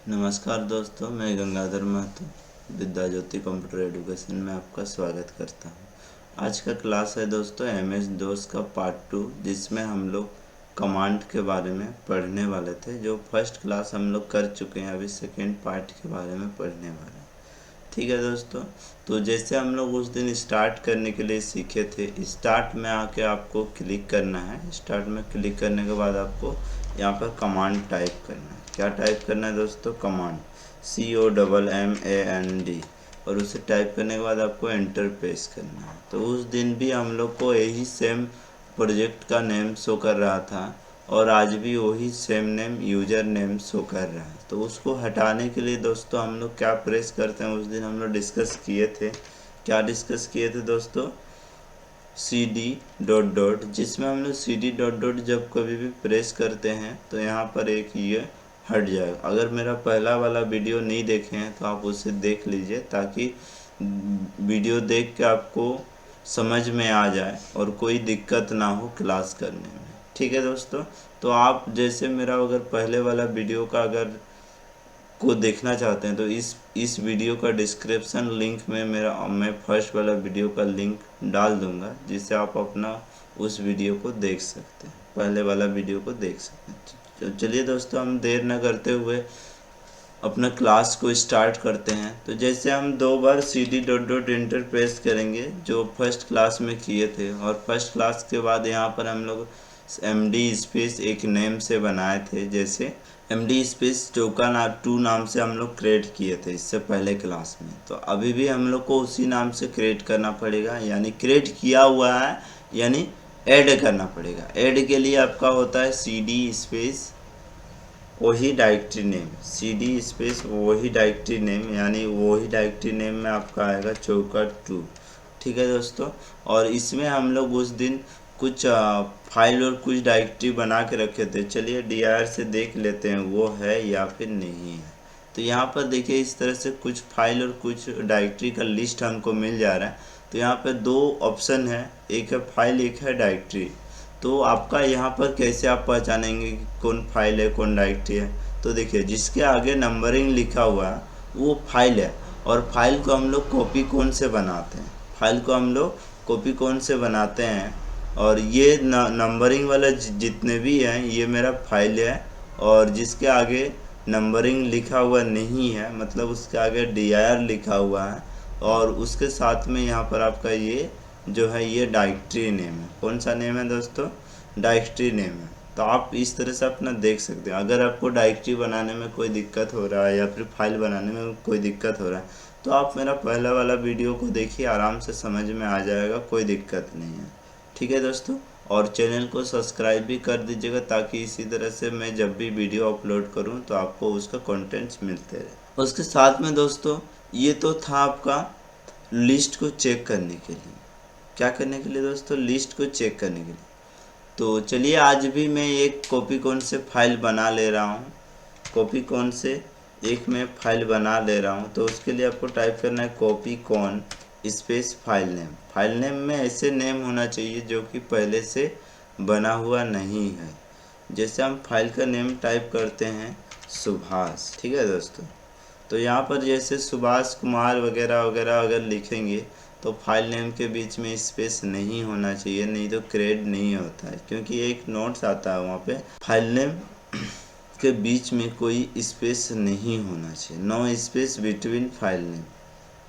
नमस्कार दोस्तों, मैं गंगाधर महतो विद्या ज्योति कंप्यूटर एजुकेशन में आपका स्वागत करता हूं। आज का क्लास है दोस्तों MS DOS का पार्ट 2, जिसमें हम लोग कमांड के बारे में पढ़ने वाले थे। जो फर्स्ट क्लास हम लोग कर चुके हैं, अभी सेकेंड पार्ट के बारे में पढ़ने वाले हैं। ठीक है दोस्तों, तो जैसे हम लोग उस दिन स्टार्ट करने के लिए सीखे थे, स्टार्ट में आके आपको क्लिक करना है। स्टार्ट में क्लिक करने के बाद आपको यहाँ पर कमांड टाइप करना है। क्या टाइप करना है दोस्तों? कमांड, COMMAND, और उसे टाइप करने के बाद आपको एंटर प्रेस करना है। तो उस दिन भी हम लोग को यही सेम प्रोजेक्ट का नेम शो कर रहा था और आज भी वही same name, user name show कर रहा है। तो उसको हटाने के लिए दोस्तों हम लोग क्या प्रेस करते हैं, उस दिन हम लोग डिस्कस किए थे। क्या डिस्कस किए थे दोस्तों? CD ... जिसमें हम लोग CD ... जब कभी भी प्रेस करते हैं तो यहाँ पर एक ये हट जाएगा। अगर मेरा पहला वाला वीडियो नहीं देखे हैं तो आप उसे देख लीजिए, ताकि वीडियो देख के आपको समझ में आ जाए और कोई दिक्कत ना हो क्लास करने में। ठीक है दोस्तों, तो आप जैसे मेरा अगर पहले वाला वीडियो का अगर को देखना चाहते हैं तो इस वीडियो का डिस्क्रिप्शन लिंक में मैं फर्स्ट वाला वीडियो का लिंक डाल दूंगा, जिससे आप अपना उस वीडियो को देख सकते हैं, पहले वाला वीडियो को देख सकते हैं। तो चलिए दोस्तों, हम देर न करते हुए अपना क्लास को स्टार्ट करते हैं। तो जैसे हम 2 बार CD ... इंटर प्रेस करेंगे, जो फर्स्ट क्लास में किए थे, और फर्स्ट क्लास के बाद यहाँ पर हम लोग MD स्पेस एक नेम से बनाए थे। जैसे MD स्पेस टोकन 2 नाम से हम लोग क्रिएट किए थे इससे पहले क्लास में। तो अभी भी हम लोग को उसी नाम से क्रिएट करना पड़ेगा, यानी क्रिएट किया हुआ है, यानी ऐड करना पड़ेगा। ऐड के लिए आपका होता है CD स्पेस वही डायरेक्टरी नेम, CD स्पेस वही डायरेक्टरी नेम, यानी वही डायरेक्टरी नेम में आपका आएगा चौकट 2। ठीक है दोस्तों, और इसमें हम लोग उस दिन कुछ फाइल और कुछ डायरेक्टरी बना के रखे थे। चलिए DIR से देख लेते हैं वो है या फिर नहीं है। तो यहाँ पर देखिए, इस तरह से कुछ फाइल और कुछ डायरेक्टरी का लिस्ट हमको मिल जा रहा है। तो यहाँ पे 2 ऑप्शन है, एक है फाइल, एक है डायरेक्टरी। तो आपका यहाँ पर कैसे आप पहचानेंगे कि कौन फाइल है कौन डायरेक्टरी है? तो देखिए, जिसके आगे नंबरिंग लिखा हुआ है वो फाइल है। और फाइल को हम लोग कॉपी कौन से बनाते हैं? फाइल को हम लोग कॉपी कौन से बनाते हैं? और ये नंबरिंग वाला जितने भी हैं, ये मेरा फाइल है। और जिसके आगे नंबरिंग लिखा हुआ नहीं है, मतलब उसके आगे DIR लिखा हुआ है, और उसके साथ में यहाँ पर आपका ये जो है ये डायरेक्टरी नेम है। कौन सा नेम है दोस्तों? डायरेक्टरी नेम है। तो आप इस तरह से अपना देख सकते हैं। अगर आपको डायरेक्टरी बनाने में कोई दिक्कत हो रहा है या फिर फाइल बनाने में कोई दिक्कत हो रहा है, तो आप मेरा पहला वाला वीडियो को देखिए, आराम से समझ में आ जाएगा, कोई दिक्कत नहीं है। ठीक है दोस्तों, और चैनल को सब्सक्राइब भी कर दीजिएगा, ताकि इसी तरह से मैं जब भी वीडियो अपलोड करूं तो आपको उसका कंटेंट्स मिलते रहे। उसके साथ में दोस्तों, ये तो था आपका लिस्ट को चेक करने के लिए। क्या करने के लिए दोस्तों? लिस्ट को चेक करने के लिए। तो चलिए, आज भी मैं एक कॉपी कौन से फाइल बना ले रहा हूँ। कॉपी कौन से एक मैं फाइल बना ले रहा हूँ। तो उसके लिए आपको टाइप करना है कॉपी कौन space file name. File name में ऐसे नेम होना चाहिए जो कि पहले से बना हुआ नहीं है। जैसे हम फाइल का नेम टाइप करते हैं सुभाष। ठीक है दोस्तों, तो यहाँ पर जैसे सुभाष कुमार वगैरह वगैरह अगर लिखेंगे तो फाइल नेम के बीच में स्पेस नहीं होना चाहिए, नहीं तो क्रिएट नहीं होता है। क्योंकि एक नोट्स आता है वहाँ पे, फाइल नेम के बीच में कोई स्पेस नहीं होना चाहिए, no space between file name.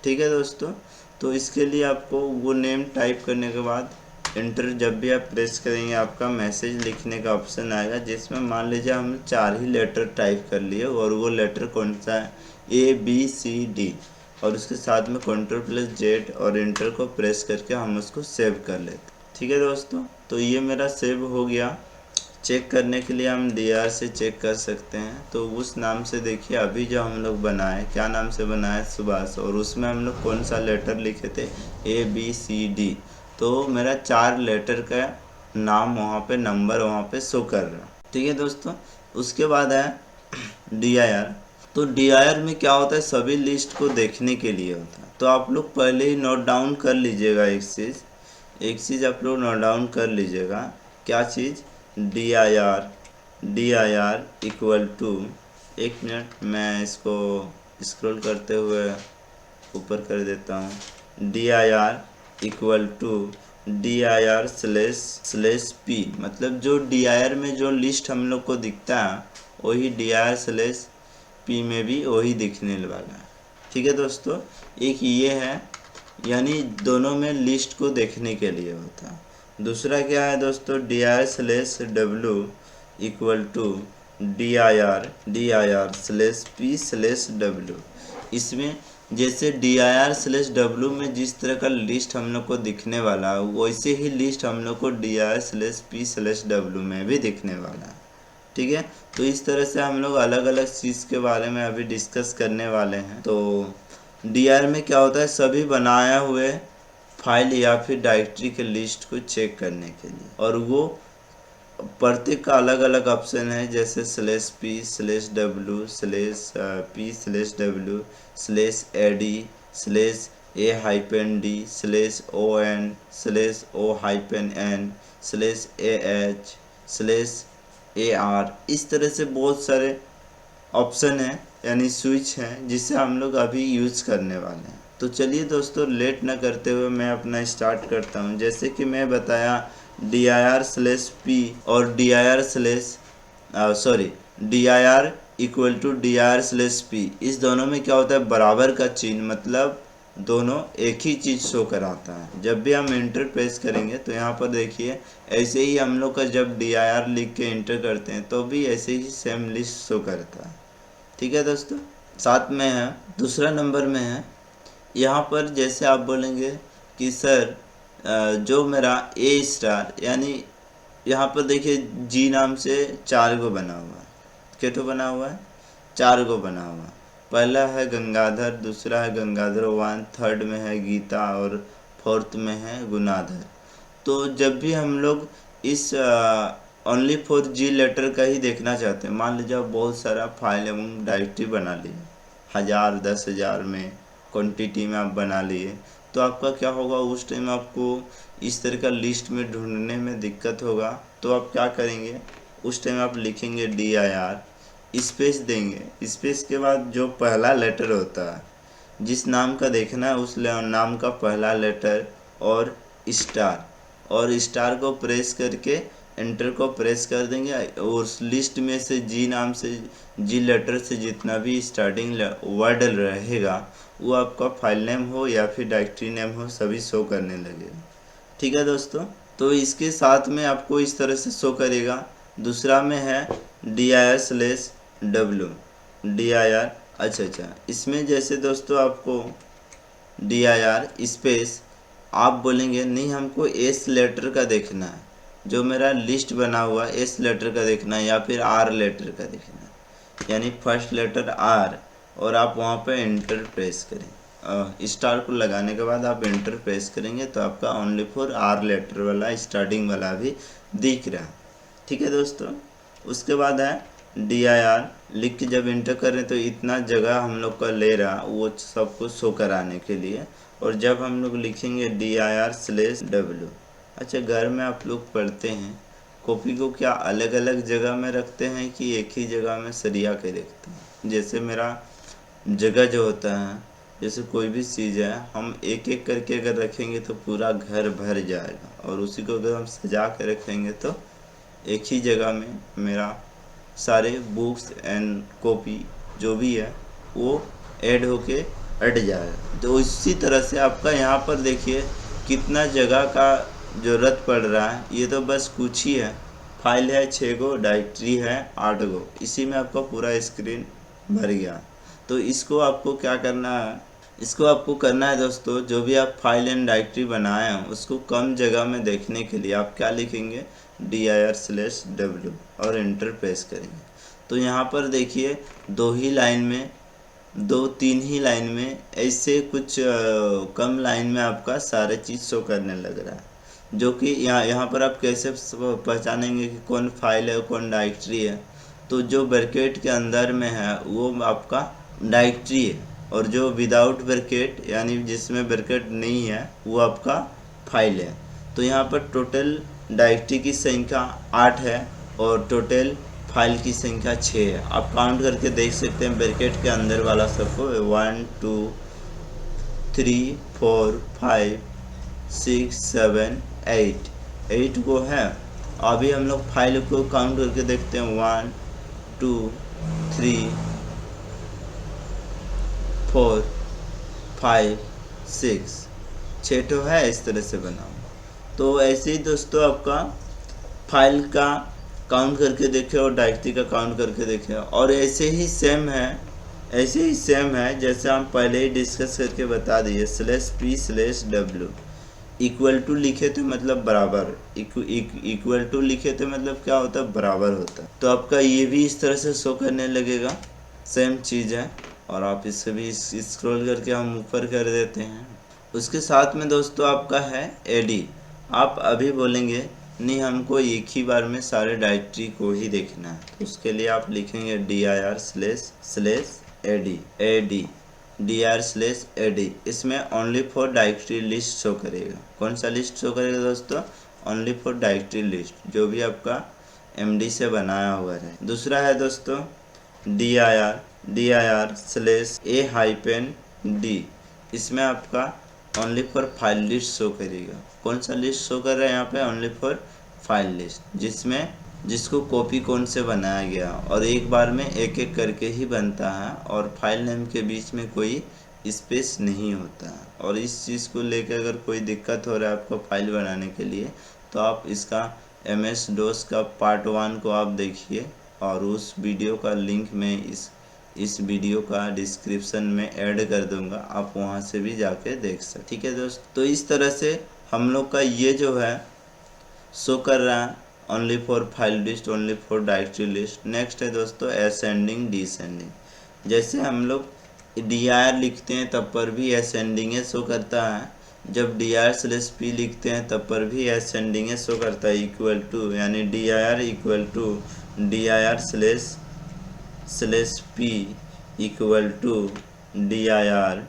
ठीक है दोस्तों, तो इसके लिए आपको वो नेम टाइप करने के बाद एंटर जब भी आप प्रेस करेंगे, आपका मैसेज लिखने का ऑप्शन आएगा, जिसमें मान लीजिए हम 4 ही लेटर टाइप कर लिए, और वो लेटर कौन सा है? ABCD, और उसके साथ में Ctrl+Z और इंटर को प्रेस करके हम उसको सेव कर लेते। ठीक है दोस्तों, तो ये मेरा सेव हो गया। चेक करने के लिए हम DIR से चेक कर सकते हैं। तो उस नाम से देखिए, अभी जो हम लोग बनाए, क्या नाम से बनाए? सुभाष। और उसमें हम लोग कौन सा लेटर लिखे थे? ABCD। तो मेरा 4 लेटर का नाम वहाँ पे, नंबर वहाँ पे शो कर रहा है। ठीक है दोस्तों, उसके बाद है DIR। तो DIR में क्या होता है? सभी लिस्ट को देखने के लिए होता है। तो आप लोग पहले ही नोट डाउन कर लीजिएगा एक चीज़ आप लोग नोट डाउन कर लीजिएगा। क्या चीज़? DIR इक्वल टू एक मिनट, मैं इसको स्क्रॉल करते हुए ऊपर कर देता हूँ। dir इक्वल टू dir/p, मतलब जो dir में जो लिस्ट हम लोग को दिखता है वही dir/p में भी वही दिखने वाला है। ठीक है दोस्तों, एक ये है, यानी दोनों में लिस्ट को देखने के लिए होता है। दूसरा क्या है दोस्तों, dir/w इक्वल टू dir/p/w। इसमें जैसे dir/w में जिस तरह का लिस्ट हम लोग को दिखने वाला है वैसे ही लिस्ट हम लोग को dir/p/w में भी दिखने वाला है। ठीक है, तो इस तरह से हम लोग अलग अलग चीज़ के बारे में अभी डिस्कस करने वाले हैं। तो dir में क्या होता है, सभी बनाए हुए फाइल या फिर डायरेक्टरी के लिस्ट को चेक करने के लिए, और वो प्रत्येक का अलग अलग ऑप्शन है, जैसे /p/ad/ad/o/n/o-n/ah/ar, इस तरह से बहुत सारे ऑप्शन है यानी स्विच हैं जिसे हम लोग अभी यूज़ करने वाले हैं। तो चलिए दोस्तों, लेट न करते हुए मैं अपना स्टार्ट करता हूं। जैसे कि मैं बताया dir/p और dir इक्वल टू dir/p, इस दोनों में क्या होता है, बराबर का चिन्ह, मतलब दोनों एक ही चीज़ शो कराता है। जब भी हम इंटर प्रेस करेंगे तो यहाँ पर देखिए ऐसे ही हम लोग का जब dir लिख के इंटर करते हैं तो भी ऐसे ही सेम लिस्ट शो करता है। ठीक है दोस्तों, साथ में है दूसरा नंबर में है, यहाँ पर जैसे आप बोलेंगे कि सर जो मेरा A*, यानी यहाँ पर देखिए जी नाम से 4 गो बना हुआ है। कितना बना हुआ है, 4 गो बना हुआ है। पहला है गंगाधर, दूसरा है गंगाधर 1, थर्ड में है गीता और फोर्थ में है गुनाधर। तो जब भी हम लोग इस ओनली फॉर जी लेटर का ही देखना चाहते हैं, मान लीजिए आप बहुत सारा फाइल एवं डायरेक्टरी बना लिए, 1000 10,000 में क्वांटिटी में आप बना लिए, तो आपका क्या होगा, उस टाइम आपको इस तरह का लिस्ट में ढूंढने में दिक्कत होगा। तो आप क्या करेंगे, उस टाइम आप लिखेंगे dir, स्पेस देंगे, स्पेस के बाद जो पहला लेटर होता है, जिस नाम का देखना है उस नाम का पहला लेटर और स्टार को प्रेस करके एंटर को प्रेस कर देंगे, और उस लिस्ट में से जी नाम से, जी लेटर से जितना भी स्टार्टिंग वर्ड रहेगा वो आपका फाइल नेम हो या फिर डायरेक्टरी नेम हो सभी शो करने लगेगा। ठीक है दोस्तों, तो इसके साथ में आपको इस तरह से शो करेगा। दूसरा में है dir/w, अच्छा, इसमें जैसे दोस्तों आपको dir स्पेस, आप बोलेंगे नहीं हमको एस लेटर का देखना है, जो मेरा लिस्ट बना हुआ एस लेटर का देखना है या फिर आर लेटर का देखना है, यानी फर्स्ट लेटर आर, और आप वहाँ पे एंटर प्रेस करें। स्टार को लगाने के बाद आप एंटर प्रेस करेंगे तो आपका ओनली फॉर आर लेटर वाला स्टार्टिंग वाला भी दिख रहा है। ठीक है दोस्तों, उसके बाद है dir, लिख के जब एंटर करें तो इतना जगह हम लोग का ले रहा वो सब कुछ शो कराने के लिए। और जब हम लोग लिखेंगे dir/w, अच्छा घर में आप लोग पढ़ते हैं, कॉपी को क्या अलग अलग जगह में रखते हैं कि एक ही जगह में सरिया के रखते हैं। जैसे मेरा जगह जो होता है, जैसे कोई भी चीज़ है हम एक एक करके अगर रखेंगे तो पूरा घर भर जाएगा, और उसी को अगर हम सजा के रखेंगे तो एक ही जगह में मेरा सारे बुक्स एंड कॉपी जो भी है वो ऐड होके हट जाएगा। तो इसी तरह से आपका यहाँ पर देखिए कितना जगह का ज़रूरत पड़ रहा है। ये तो बस कुछ ही है, फाइल है 6 गो, डायरेक्टरी है 8 गो, इसी में आपका पूरा स्क्रीन भर गया। तो इसको आपको क्या करना है, इसको आपको करना है दोस्तों, जो भी आप फाइल एंड डायरेक्टरी बनाए हैं उसको कम जगह में देखने के लिए आप क्या लिखेंगे, dir/w और एंटर प्रेस करेंगे। तो यहाँ पर देखिए 2-3 ही लाइन में ऐसे कुछ कम लाइन में आपका सारे चीज़ शो करने लग रहा है, जो कि यहाँ पर आप कैसे पहचानेंगे कि कौन फाइल है कौन डायरेक्टरी है। तो जो ब्रैकेट के अंदर में है वो आपका डायरेक्टरी है, और जो विदाउट ब्रैकेट यानी जिसमें ब्रैकेट नहीं है वो आपका फाइल है। तो यहाँ पर टोटल डायरेक्टरी की संख्या 8 है और टोटल फाइल की संख्या 6 है। आप काउंट करके देख सकते हैं ब्रैकेट के अंदर वाला सबको 1 2 3 4 5 6 7 8 को है। अभी हम लोग फाइल को काउंट करके देखते हैं 1 2 3 4 5 6 तो है इस तरह से बना हुआ। तो ऐसे ही दोस्तों आपका फाइल का काउंट करके देखें और डायरेक्टरी का काउंट करके देखें। और ऐसे ही सेम है जैसे हम पहले ही डिस्कस करके बता दिए /p/w इक्वल टू लिखे तो मतलब बराबर, इक्वल टू लिखे तो मतलब क्या होता है, बराबर होता है। तो आपका ये भी इस तरह से शो करने लगेगा, सेम चीज़ है। और आप इससे भी स्क्रॉल करके हम ऊपर कर देते हैं। उसके साथ में दोस्तों आपका है एडी। आप अभी बोलेंगे नहीं हमको एक ही बार में सारे डायरेक्टरी को ही देखना है, तो उसके लिए आप लिखेंगे dir/ad इसमें only for directory list show करेगा। कौन सा लिस्ट शो करेगा दोस्तों? ओनली फॉर डायरेक्टरी लिस्ट, जो भी आपका MD से बनाया हुआ है। दूसरा है दोस्तों dir/a-d इसमें आपका only for file list show करेगा। कौन सा लिस्ट शो कर रहा है यहाँ पे? ओनली फॉर फाइल लिस्ट, जिसको कॉपी कौन से बनाया गया, और एक बार में एक एक करके ही बनता है और फाइल नेम के बीच में कोई स्पेस नहीं होता है। और इस चीज़ को लेकर अगर कोई दिक्कत हो रहा है आपको फाइल बनाने के लिए, तो आप इसका MS-DOS का पार्ट 1 को आप देखिए, और उस वीडियो का लिंक मैं इस वीडियो का डिस्क्रिप्शन में ऐड कर दूंगा, आप वहां से भी जाके देख सकते। ठीक है दोस्त, तो इस तरह से हम लोग का ये जो है शो कर रहा है only for file list, only for directory list. Next है दोस्तों असेंडिंग डिसेंडिंग। जैसे हम लोग dir लिखते हैं तब पर भी असेंडिंग शो करता है, जब dir/p लिखते हैं तब पर भी असेंडिंग शो करता है। इक्वल टू यानी dir equal to dir/p equal to dir/on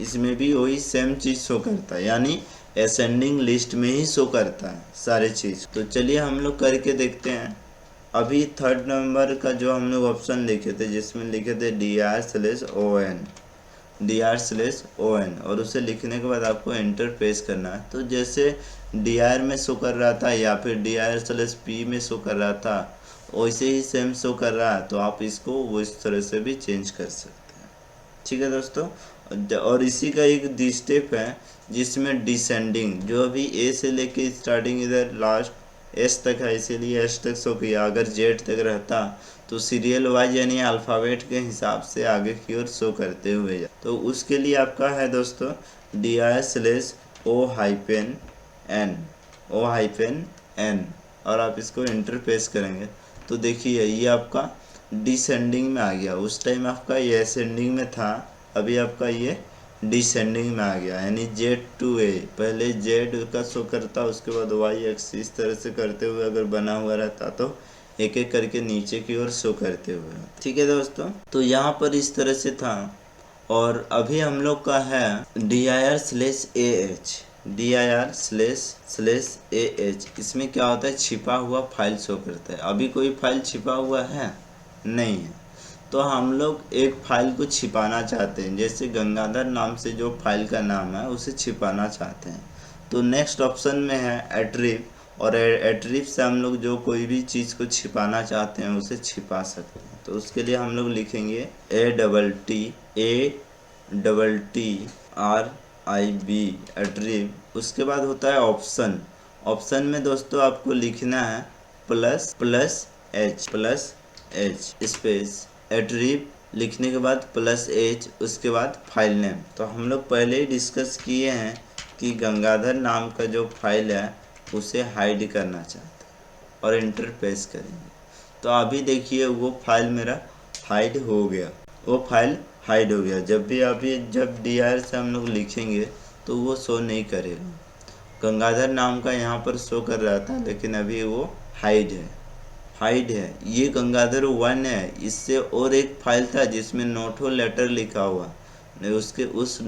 इसमें भी वही सेम चीज़ शो करता है, यानी असेंडिंग लिस्ट में ही शो करता है सारे चीज़। तो चलिए हम लोग करके देखते हैं। अभी 3rd नंबर का जो हम लोग ऑप्शन लिखे थे, जिसमें लिखे थे dir/on, और उसे लिखने के बाद आपको एंटर प्रेस करना है। तो जैसे dir में शो कर रहा था या फिर dir/p में शो कर रहा था, वैसे ही सेम शो कर रहा है। तो आप इसको वो इस तरह से भी चेंज कर सकते हैं। ठीक है दोस्तों, और इसी का एक स्टेप है जिसमें डिसेंडिंग, जो अभी ए से लेके स्टार्टिंग इधर लास्ट S तक है, इसीलिए S तक शो किया। अगर Z तक रहता तो सीरियल वाइज यानी अल्फ़ाबेट के हिसाब से आगे की ओर शो करते हुए जा। तो उसके लिए आपका है दोस्तों dir/o-n, और आप इसको इंटर प्रेस करेंगे तो देखिए ये आपका डिसेंडिंग में आ गया। उस टाइम आपका ये असेंडिंग में था, अभी आपका ये डिसेंडिंग में आ गया, यानी Z to A। पहले Z का शो करता, उसके बाद Y एक्सिस, इस तरह से करते हुए अगर बना हुआ रहता तो एक एक करके नीचे की ओर शो करते हुए। ठीक है दोस्तों, तो यहाँ पर इस तरह से था। और अभी हम लोग का है dir/ah, इसमें क्या होता है, छिपा हुआ फाइल शो करता है। अभी कोई फाइल छिपा हुआ है नहीं है, तो हम लोग एक फाइल को छिपाना चाहते हैं। जैसे गंगाधर नाम से जो फाइल का नाम है उसे छिपाना चाहते हैं, तो नेक्स्ट ऑप्शन में है एट्रिब, और एट्रिब से हम लोग जो कोई भी चीज़ को छिपाना चाहते हैं उसे छिपा सकते हैं। तो उसके लिए हम लोग लिखेंगे ATTRIB एट्रिब। उसके बाद होता है ऑप्शन। ऑप्शन में दोस्तों आपको लिखना है +H स्पेस एट्रिब, लिखने के बाद +H, उसके बाद फाइल नेम। तो हम लोग पहले ही डिस्कस किए हैं कि गंगाधर नाम का जो फाइल है उसे हाइड करना चाहते हैं, और इंटर प्रेस करेंगे। तो अभी देखिए वो फाइल मेरा हाइड हो गया, जब dir से हम लोग लिखेंगे तो वो शो नहीं करेगा। गंगाधर नाम का यहाँ पर शो कर रहा था, लेकिन अभी वो हाइड है। ये गंगाधर 1 है। इससे और एक फाइल था जिसमें नोटो लेटर लिखा हुआ, उसके उस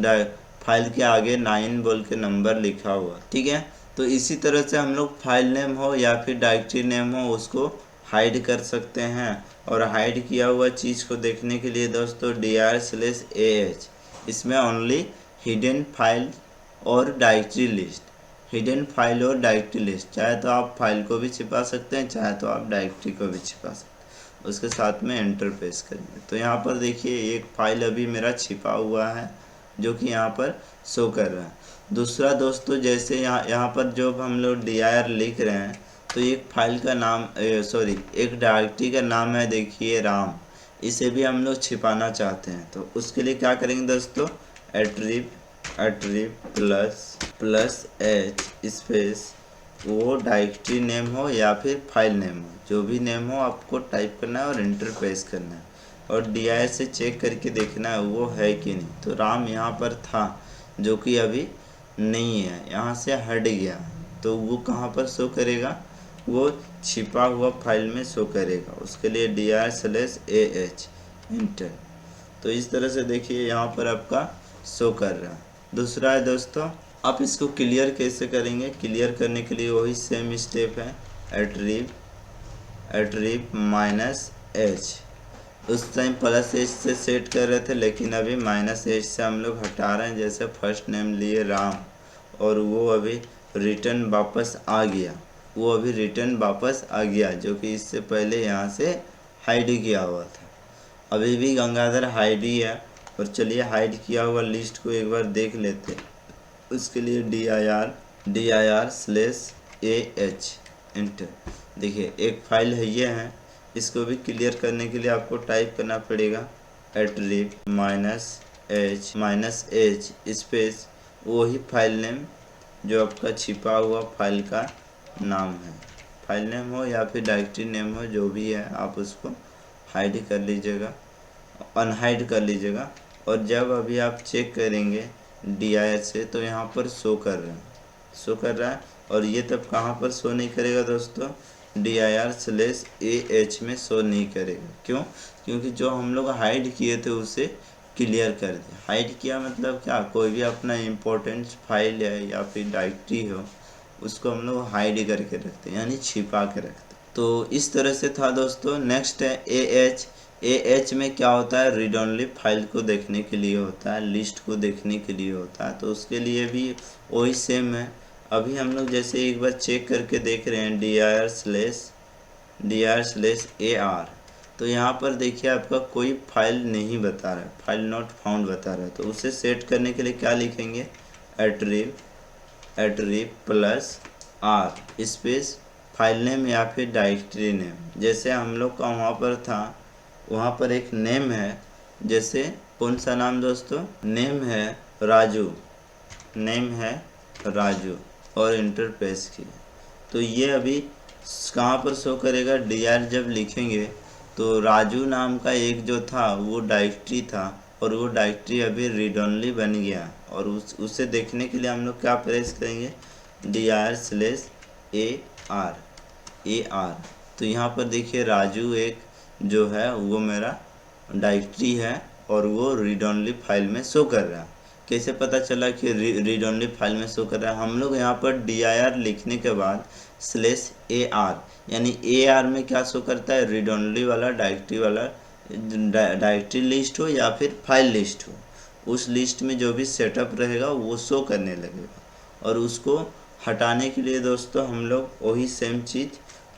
फाइल के आगे 9 बोल के नंबर लिखा हुआ। ठीक है, तो इसी तरह से हम लोग फाइल नेम हो या फिर डायरेक्टरी नेम हो उसको हाइड कर सकते हैं। और हाइड किया हुआ चीज़ को देखने के लिए दोस्तों dir/ah इसमें ओनली हिडन फाइल और डायरेक्टरी लिस्ट, हिडन फाइल और डायरेक्टरी लिस्ट, चाहे तो आप फाइल को भी छिपा सकते हैं, चाहे तो आप डायरेक्टरी को भी छिपा सकते हैं। उसके साथ में एंटर प्रेस करेंगे तो यहाँ पर देखिए एक फाइल अभी मेरा छिपा हुआ है जो कि यहाँ पर शो कर रहा है। दूसरा दोस्तों जैसे यहाँ पर जो हम लोग dir लिख रहे हैं तो एक फाइल का नाम एक डायरेक्टरी का नाम है देखिए राम, इसे भी हम लोग छिपाना चाहते हैं। तो उसके लिए क्या करेंगे दोस्तों, @+ h स्पेस वो डायरेक्टरी नेम हो या फिर फाइल नेम हो, जो भी नेम हो आपको टाइप करना है और एंटर प्रेस करना है और dir से चेक करके देखना है वो है कि नहीं। तो राम यहाँ पर था जो कि अभी नहीं है, यहाँ से हट गया, तो वो कहाँ पर शो करेगा, वो छिपा हुआ फाइल में शो करेगा। उसके लिए dir/ah एंटर। तो इस तरह से देखिए यहाँ पर आपका शो कर रहा है। दूसरा है दोस्तों आप इसको क्लियर कैसे करेंगे, क्लियर करने के लिए वही सेम स्टेप है, @-h। उस टाइम +h से सेट कर रहे थे लेकिन अभी -h से हम लोग हटा रहे हैं। जैसे फर्स्ट नेम लिए राम और वो अभी रिटर्न वापस आ गया, जो कि इससे पहले यहाँ से हाइड किया हुआ था। अभी भी गंगाधर हाइड ही है। और चलिए हाइड किया हुआ लिस्ट को एक बार देख लेते हैं। उसके लिए dir/ah एंटर। देखिए एक फाइल है ये है, इसको भी क्लियर करने के लिए आपको टाइप करना पड़ेगा @-h स्पेस वही फाइल नेम जो आपका छिपा हुआ फाइल का नाम है, फाइल नेम हो या फिर डायरेक्टरी नेम हो, जो भी है आप उसको हाइड कर लीजिएगा, अनहाइड कर लीजिएगा। और जब अभी आप चेक करेंगे dir से तो यहाँ पर शो कर रहा है। और ये तब कहाँ पर शो नहीं करेगा दोस्तों, dir/ah में शो नहीं करेगा। क्यों, क्योंकि जो हम लोग हाइड किए थे उसे क्लियर कर दे। हाइड किया मतलब क्या, कोई भी अपना इम्पोर्टेंट फाइल है या फिर डायरेक्टरी हो उसको हम लोग हाइड करके रखते हैं, यानी छिपा के रखते हैं। तो इस तरह से था दोस्तों। नेक्स्ट है ah में क्या होता है, रीड ओनली फाइल को देखने के लिए होता है, लिस्ट को देखने के लिए होता है। तो उसके लिए भी वही सेम है। अभी हम लोग जैसे एक बार चेक करके देख रहे हैं dir/ar, तो यहाँ पर देखिए आपका कोई फाइल नहीं बता रहा है, फाइल नॉट फाउंड बता रहा है। तो उसे सेट करने के लिए क्या लिखेंगे, @+ स्पेस फाइल नेम या फिर डायरेक्टरी नेम। जैसे हम लोग का वहाँ पर था, वहाँ पर एक नेम है, जैसे कौन सा नाम दोस्तों, नेम है राजू और इंटर प्रेस किया। तो ये अभी कहाँ पर शो करेगा, dir जब लिखेंगे तो राजू नाम का एक जो था वो डायरेक्टरी था और वो डायरेक्टरी अभी रीड ओनली बन गया। और उसे देखने के लिए हम लोग क्या प्रेस करेंगे, dir/ar। तो यहाँ पर देखिए राजू एक जो है वो मेरा डायरेक्टरी है और वो रीड ओनली फाइल में शो कर रहा है। कैसे पता चला कि रीड ओनली फाइल में शो कर रहा है, हम लोग यहाँ पर dir लिखने के बाद /ar, यानी ar में क्या शो करता है, रीड ओनली वाला डायरेक्टरी लिस्ट हो या फिर फाइल लिस्ट हो, उस लिस्ट में जो भी सेटअप रहेगा वो शो करने लगेगा। और उसको हटाने के लिए दोस्तों हम लोग वही सेम चीज़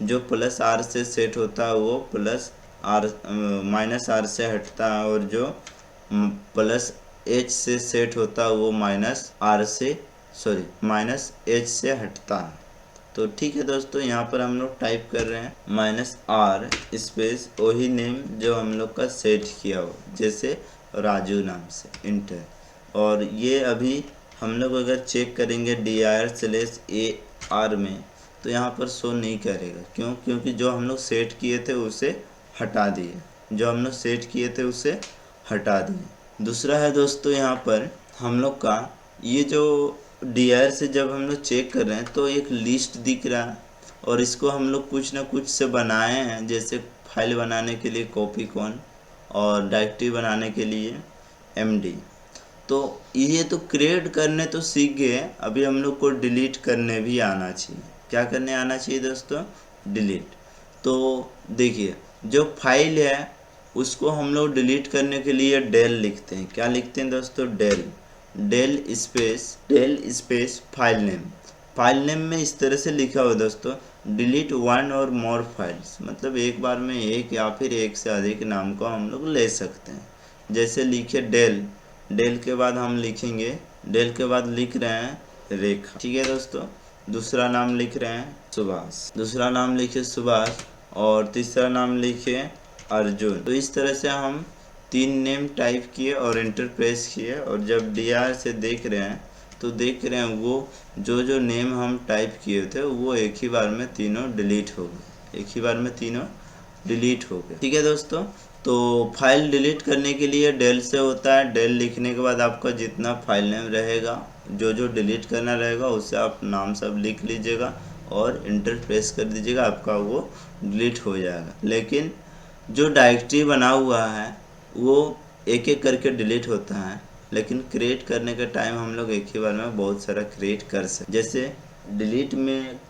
जो +r से सेट होता है वो -r से हटता है, और जो +h से सेट होता है वो -h से हटता है। तो ठीक है दोस्तों, यहाँ पर हम लोग टाइप कर रहे हैं -r स्पेस वही नेम जो हम लोग का सेट किया हो, जैसे राजू नाम से, इंटर। और ये अभी हम लोग अगर चेक करेंगे dir/ar में तो यहाँ पर शो नहीं करेगा। क्यों, क्योंकि जो हम लोग सेट किए थे उसे हटा दिए, दूसरा है दोस्तों यहाँ पर हम लोग का ये जो dir से जब हम लोग चेक कर रहे हैं तो एक लिस्ट दिख रहा है और इसको हम लोग कुछ ना कुछ से बनाए हैं। जैसे फाइल बनाने के लिए copycon और डायरेक्टरी बनाने के लिए md। तो ये तो क्रिएट करने तो सीख गए, अभी हम लोग को डिलीट करने भी आना चाहिए। क्या करने आना चाहिए दोस्तों? डिलीट। तो देखिए, जो फाइल है उसको हम लोग डिलीट करने के लिए डेल लिखते हैं। क्या लिखते हैं दोस्तों? Del space file name. File name में इस तरह से लिखा हुआ दोस्तों, डिलीट वन और मोर फाइल्स, मतलब एक बार में एक या फिर एक से अधिक नाम को हम लोग ले सकते हैं। जैसे लिखे डेल के बाद हम लिखेंगे, डेल के बाद लिख रहे हैं रेखा, ठीक है दोस्तों। दूसरा नाम लिख रहे हैं सुभाष, दूसरा नाम लिखे सुभाष, और तीसरा नाम लिखे अर्जुन। तो इस तरह से हम 3 नेम टाइप किए और इंटर प्रेस किए, और जब DR से देख रहे हैं तो देख रहे हैं वो जो नेम हम टाइप किए थे वो एक ही बार में तीनों डिलीट हो गए, एक ही बार में तीनों डिलीट हो गए, ठीक है दोस्तों। तो फाइल डिलीट करने के लिए डेल से होता है। डेल लिखने के बाद आपका जितना फाइल नेम रहेगा, जो डिलीट करना रहेगा उससे आप नाम सब लिख लीजिएगा और इंटर प्रेस कर दीजिएगा, आपका वो डिलीट हो जाएगा। लेकिन जो डायरेक्टरी बना हुआ है वो एक एक करके डिलीट होता है, लेकिन क्रिएट करने के टाइम हम लोग एक ही बार में बहुत सारा क्रिएट कर सकते। जैसे डिलीट में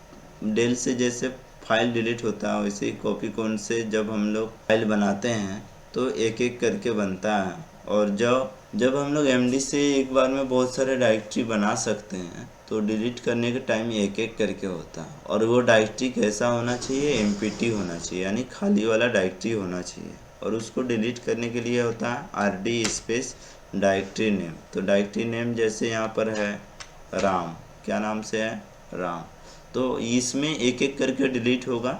डेल से जैसे फाइल डिलीट होता है, वैसे ही कॉपी कोड से जब हम लोग फाइल बनाते हैं तो एक एक करके बनता है। और जब हम लोग MD से एक बार में बहुत सारे डायरेक्टरी बना सकते हैं तो डिलीट करने के टाइम एक एक करके होता है। और वो डायरेक्टरी कैसा होना चाहिए? एम्प्टी होना चाहिए, यानी खाली वाला डायरेक्टरी होना चाहिए। और उसको डिलीट करने के लिए होता है RD स्पेस डायरेक्टरी नेम। तो डायरेक्टरी नेम जैसे यहाँ पर है राम, क्या नाम से है? राम। तो इसमें एक एक करके डिलीट होगा।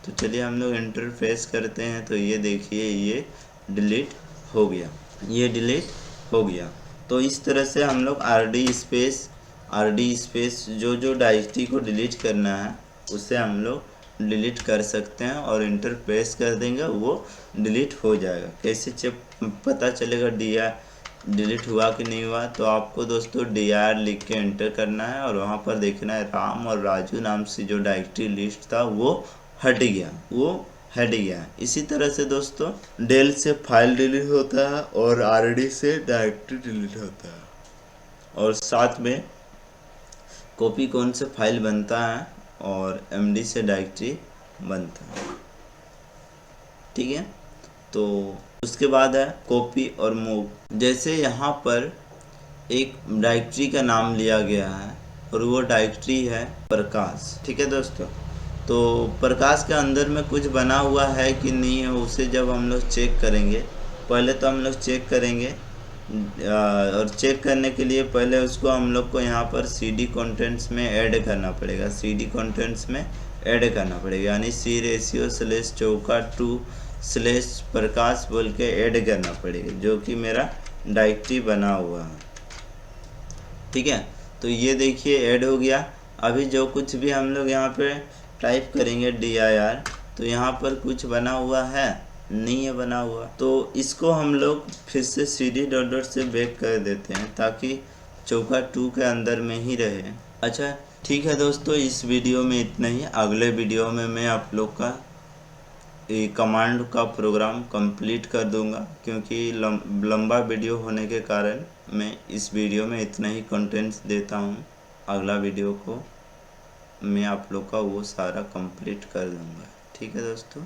तो चलिए हम लोग इंटर प्रेस करते हैं, तो ये देखिए ये डिलीट हो गया, ये डिलीट हो गया। तो इस तरह से हम लोग RD स्पेस जो डायरेक्टरी को डिलीट करना है उसे हम लोग डिलीट कर सकते हैं, और इंटर प्रेस कर देंगे वो डिलीट हो जाएगा। कैसे पता चलेगा DR डिलीट हुआ कि नहीं हुआ? तो आपको दोस्तों DR लिख के एंटर करना है और वहाँ पर देखना है राम और राजू नाम से जो डायरेक्टरी लिस्ट था वो हट गया। इसी तरह से दोस्तों डेल से फाइल डिलीट होता है और RD से डायरेक्टरी डिलीट होता है, और साथ में कॉपी कौन से फाइल बनता है और MD से डायरेक्टरी बनता है, ठीक है। तो उसके बाद है कॉपी और मूव। जैसे यहाँ पर एक डायरेक्टरी का नाम लिया गया है और वो डायरेक्टरी है प्रकाश, ठीक है दोस्तों। तो प्रकाश के अंदर में कुछ बना हुआ है कि नहीं है उसे जब हम लोग चेक करेंगे, पहले तो हम लोग चेक करेंगे, और चेक करने के लिए पहले उसको हम लोग को यहाँ पर CD कंटेंट्स में ऐड करना पड़ेगा, CD कंटेंट्स में ऐड करना पड़ेगा, यानी C/चौका2/प्रकाश बोल के ऐड करना पड़ेगा, जो कि मेरा डायरेक्टरी बना हुआ है, ठीक है। तो ये देखिए ऐड हो गया। अभी जो कुछ भी हम लोग यहाँ पे टाइप करेंगे DIR, तो यहाँ पर कुछ बना हुआ है? नहीं है बना हुआ। तो इसको हम लोग फिर से CD से बैक कर देते हैं ताकि चौका2 के अंदर में ही रहे। अच्छा ठीक है दोस्तों, इस वीडियो में इतना ही। अगले वीडियो में मैं आप लोग का कमांड का प्रोग्राम कंप्लीट कर दूंगा, क्योंकि लंबा वीडियो होने के कारण मैं इस वीडियो में इतना ही कंटेंट्स देता हूँ। अगला वीडियो को मैं आप लोग का वो सारा कंप्लीट कर दूंगा, ठीक है दोस्तों।